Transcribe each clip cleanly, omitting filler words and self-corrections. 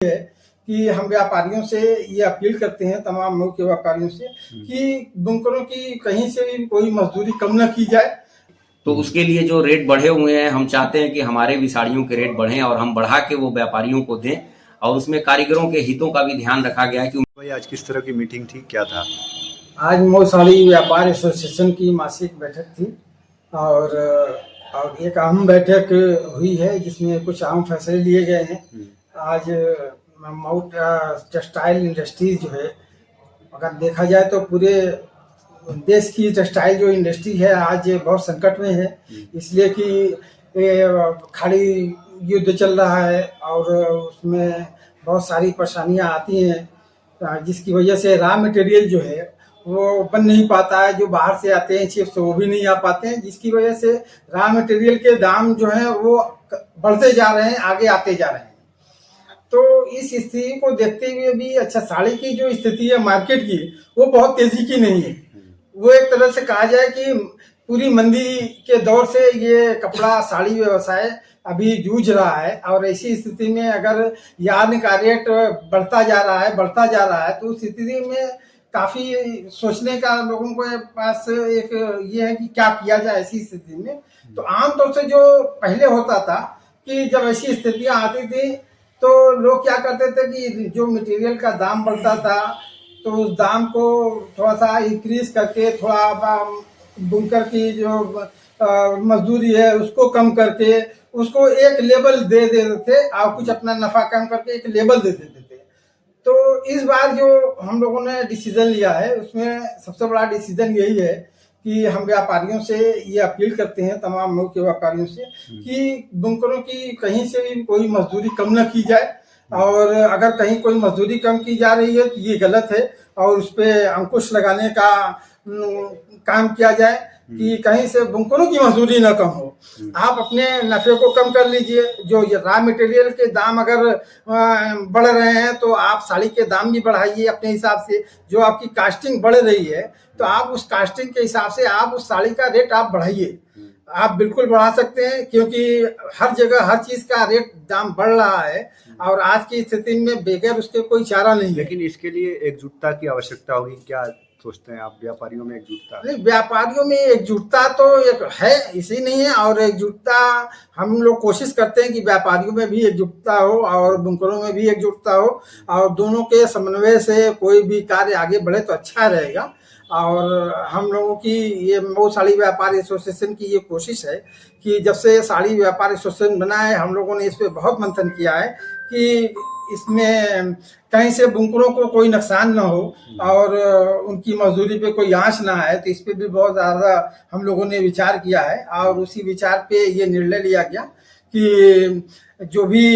है कि हम व्यापारियों से ये अपील करते हैं, तमाम मुल्क के व्यापारियों से, कि बुनकरों की कहीं से भी कोई मजदूरी कम न की जाए। तो उसके लिए जो रेट बढ़े हुए हैं, हम चाहते हैं कि हमारे भी साड़ियों के रेट बढ़ें और हम बढ़ा के वो व्यापारियों को दें, और उसमें कारीगरों के हितों का भी ध्यान रखा गया है कि भाई आज किस तरह की मीटिंग थी, क्या था? आज मऊ साड़ी व्यापार एसोसिएशन की मासिक बैठक थी और एक अहम बैठक हुई है जिसमें कुछ अहम फैसले लिए गए हैं। आज मऊ टेक्सटाइल इंडस्ट्रीज जो है, अगर देखा जाए तो पूरे देश की टेक्सटाइल जो इंडस्ट्री है आज बहुत संकट में है, इसलिए कि खाड़ी युद्ध चल रहा है और उसमें बहुत सारी परेशानियां आती हैं, जिसकी वजह से रॉ मटेरियल जो है वो बन नहीं पाता है। जो बाहर से आते हैं चिप्स वो भी नहीं आ पाते हैं, जिसकी वजह से रॉ मटेरियल के दाम जो है वो बढ़ते जा रहे हैं, आगे आते जा रहे हैं। तो इस स्थिति को देखते हुए भी अच्छा, साड़ी की जो स्थिति है मार्केट की वो बहुत तेजी की नहीं है। वो एक तरह से कहा जाए कि पूरी मंदी के दौर से ये कपड़ा साड़ी व्यवसाय अभी जूझ रहा है, और ऐसी स्थिति में अगर यार्न का रेट बढ़ता जा रहा है तो उस स्थिति में काफी सोचने का लोगों के पास एक ये है कि क्या किया जाए ऐसी स्थिति में। तो आमतौर से जो पहले होता था कि जब ऐसी स्थितियां आती थी तो लोग क्या करते थे कि जो मटेरियल का दाम बढ़ता था तो उस दाम को थोड़ा सा इंक्रीज करके, थोड़ा बुनकर की जो मजदूरी है उसको कम करके उसको एक लेवल दे देते थे और कुछ अपना नफा कम करके एक लेवल दे देते थे। तो इस बार जो हम लोगों ने डिसीजन लिया है उसमें सबसे बड़ा डिसीजन यही है कि हम व्यापारियों से ये अपील करते हैं, तमाम मुल्क के व्यापारियों से, कि बुनकरों की कहीं से भी कोई मजदूरी कम न की जाए, और अगर कहीं कोई मजदूरी कम की जा रही है तो ये गलत है और उस पर अंकुश लगाने का काम किया जाए कि कहीं से बुनकरों की मजदूरी न कम हो। आप अपने नफे को कम कर लीजिए। जो रॉ मटेरियल के दाम अगर बढ़ रहे हैं तो आप साड़ी के दाम भी बढ़ाइए अपने हिसाब से। जो आपकी कास्टिंग बढ़ रही है तो आप उस कास्टिंग के हिसाब से आप उस साड़ी का रेट आप बढ़ाइए। आप बिल्कुल बढ़ा सकते हैं, क्योंकि हर जगह हर चीज का रेट दाम बढ़ रहा है और आज की स्थिति में बगैर उसके कोई चारा नहीं है। लेकिन इसके लिए एकजुटता की आवश्यकता होगी, क्या सोचते हैं आप? व्यापारियों में एकजुटता? नहीं, व्यापारियों में एकजुटता तो एक है, इसी नहीं है, और एकजुटता हम लोग कोशिश करते हैं कि व्यापारियों में भी एकजुटता हो और बुनकरों में भी एकजुटता हो, और दोनों के समन्वय से कोई भी कार्य आगे बढ़े तो अच्छा रहेगा। और हम लोगों की ये मऊ साड़ी व्यापार एसोसिएशन की ये कोशिश है कि जब से साड़ी व्यापार एसोसिएशन बना है हम लोगों ने इस पर बहुत मंथन किया है कि इसमें कहीं से बुनकरों को कोई नुकसान ना हो और उनकी मजदूरी पे कोई आंच ना आए। तो इस पे भी बहुत ज़्यादा हम लोगों ने विचार किया है और उसी विचार पे ये निर्णय लिया गया कि जो भी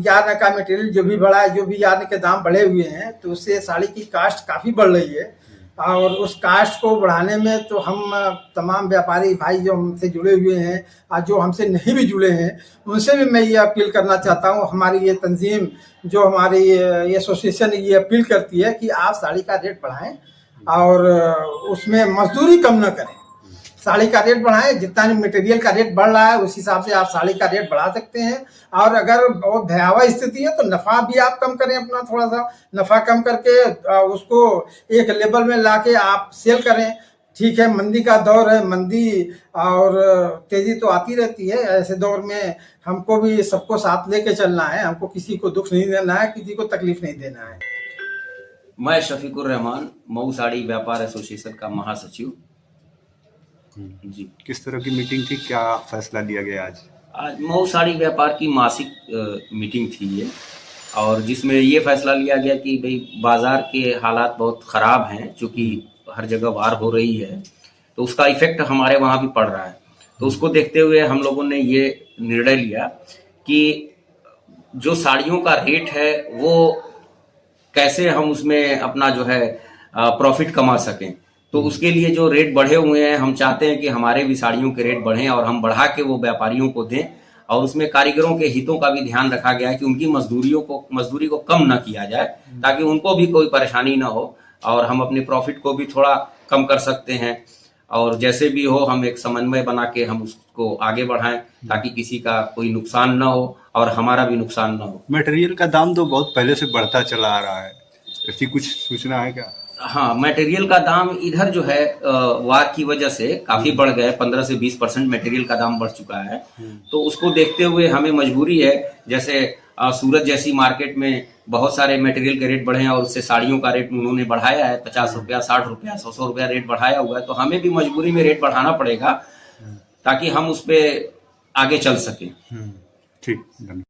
यार्न का मटेरियल जो भी बढ़ा है, जो भी यार्न के दाम बढ़े हुए हैं तो उससे साड़ी की कास्ट काफ़ी बढ़ रही है, और उस कास्ट को बढ़ाने में तो हम तमाम व्यापारी भाई जो हमसे जुड़े हुए हैं और जो हमसे नहीं भी जुड़े हैं उनसे भी मैं ये अपील करना चाहता हूँ। हमारी ये तंजीम जो हमारी एसोसिएशन ये अपील करती है कि आप साड़ी का रेट बढ़ाएं और उसमें मजदूरी कम न करें, साड़ी का रेट बढ़ाएं। जितना मटेरियल का रेट बढ़ रहा है उस हिसाब से आप साड़ी का रेट बढ़ा सकते हैं, और अगर बहुत भयावह स्थिति है तो नफा भी आप कम करें, अपना थोड़ा सा नफा कम करके उसको एक लेवल में लाके आप सेल करें। ठीक है, मंदी का दौर है, मंदी और तेजी तो आती रहती है। ऐसे दौर में हमको भी सबको साथ लेके चलना है, हमको किसी को दुख नहीं देना है, किसी को तकलीफ नहीं देना है। मैं शफीकुर रहमान, मऊ साड़ी व्यापार एसोसिएशन का महासचिव जी। किस तरह की मीटिंग थी, क्या फैसला लिया गया आज? आज मऊ साड़ी व्यापार की मासिक मीटिंग थी ये, और जिसमें ये फैसला लिया गया कि भाई बाजार के हालात बहुत ख़राब हैं, चूँकि हर जगह वार हो रही है तो उसका इफेक्ट हमारे वहाँ भी पड़ रहा है। तो उसको देखते हुए हम लोगों ने ये निर्णय लिया कि जो साड़ियों का रेट है वो कैसे हम उसमें अपना जो है प्रॉफिट कमा सकें। तो उसके लिए जो रेट बढ़े हुए हैं, हम चाहते हैं कि हमारे भी साड़ियों के रेट बढ़ें और हम बढ़ा के वो व्यापारियों को दें, और उसमें कारीगरों के हितों का भी ध्यान रखा गया है कि उनकी मजदूरी को कम ना किया जाए, ताकि उनको भी कोई परेशानी ना हो और हम अपने प्रॉफिट को भी थोड़ा कम कर सकते हैं। और जैसे भी हो हम एक समन्वय बना के हम उसको आगे बढ़ाएं ताकि किसी का कोई नुकसान ना हो और हमारा भी नुकसान ना हो। मटेरियल का दाम तो बहुत पहले से बढ़ता चला आ रहा है, ऐसी कुछ सूचना है क्या? हाँ, मटेरियल का दाम इधर जो है वार की वजह से काफी बढ़ गए, 15 से 20% मटेरियल का दाम बढ़ चुका है। तो उसको देखते हुए हमें मजबूरी है, जैसे सूरत जैसी मार्केट में बहुत सारे मटेरियल के रेट बढ़े हैं और उससे साड़ियों का रेट उन्होंने बढ़ाया है, 50 रुपया, 60 रुपया, 100 रुपया रेट बढ़ाया हुआ है। तो हमें भी मजबूरी में रेट बढ़ाना पड़ेगा ताकि हम उस पर आगे चल सके। ठीक, धन्यवाद।